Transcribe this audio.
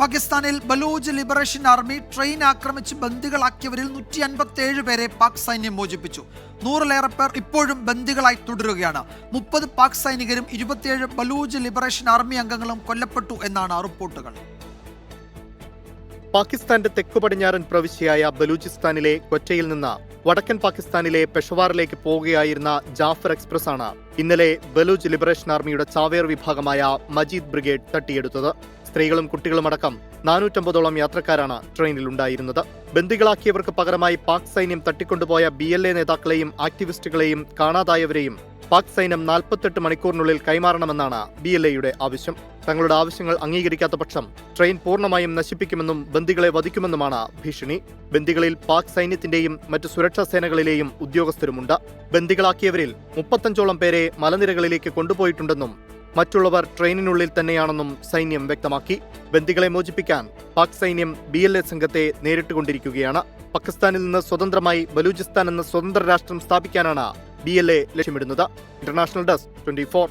പാകിസ്ഥാനിൽ Baloch liberation army train ആക്രമിച്ച് ബന്ദികളാക്കിയവരിൽ 157 പേരെ പാക് സൈന്യം മോചിപ്പിച്ചു. 100-ലേറെ പേർ ഇപ്പോഴും ബന്ദികളായി തുടരുകയാണ്. 30 പാക് സൈനികരും 27 ബലൂച്ച് ലിബറേഷൻ ആർമി അംഗങ്ങളും കൊല്ലപ്പെട്ടു എന്നാണ് റിപ്പോർട്ടുകൾ. പാകിസ്ഥാന്റെ തെക്കു പടിഞ്ഞാറൻ പ്രവിശ്യയായ ബലൂചിസ്ഥാനിലെ ക്വറ്റയിൽ നിന്ന് വടക്കൻ പാകിസ്ഥാനിലെ പെഷവാറിലേക്ക് പോവുകയായിരുന്ന ജാഫർ എക്സ്പ്രസ് ആണ് ഇന്നലെ ബലൂച്ച് ലിബറേഷൻ ആർമിയുടെ ചാവേർ വിഭാഗമായ മജീദ് ബ്രിഗേഡ് തട്ടിയെടുത്തത്. സ്ത്രീകളും കുട്ടികളുമടക്കം 450ഓളം യാത്രക്കാരാണ് ട്രെയിനിലുണ്ടായിരുന്നത്. ബന്ദികളാക്കിയവർക്ക് പകരമായി പാക് സൈന്യം തട്ടിക്കൊണ്ടുപോയ BLA നേതാക്കളെയും ആക്ടിവിസ്റ്റുകളെയും കാണാതായവരെയും പാക് സൈന്യം 48 മണിക്കൂറിനുള്ളിൽ കൈമാറണമെന്നാണ് BLAയുടെ ആവശ്യം. തങ്ങളുടെ ആവശ്യങ്ങൾ അംഗീകരിക്കാത്ത പക്ഷം ട്രെയിൻ പൂർണ്ണമായും നശിപ്പിക്കുമെന്നും ബന്ദികളെ വധിക്കുമെന്നുമാണ് ഭീഷണി. ബന്ദികളിൽ പാക് സൈന്യത്തിന്റെയും മറ്റു സുരക്ഷാ സേനകളിലെയും ഉദ്യോഗസ്ഥരുമുണ്ട്. ബന്ദികളാക്കിയവരിൽ 35ഓളം പേരെ മലനിരകളിലേക്ക് കൊണ്ടുപോയിട്ടുണ്ടെന്നും മറ്റുള്ളവർ ട്രെയിനിനുള്ളിൽ തന്നെയാണെന്നും സൈന്യം വ്യക്തമാക്കി. ബന്ദികളെ മോചിപ്പിക്കാൻ പാക് സൈന്യം BLA സംഘത്തെ നേരിട്ടുകൊണ്ടിരിക്കുകയാണ്. പാകിസ്ഥാനിൽ നിന്ന് സ്വതന്ത്രമായി ബലൂചിസ്ഥാൻ എന്ന സ്വതന്ത്ര രാഷ്ട്രം സ്ഥാപിക്കാനാണ് BLA ലക്ഷ്യമിടുന്നത്. International desk 24.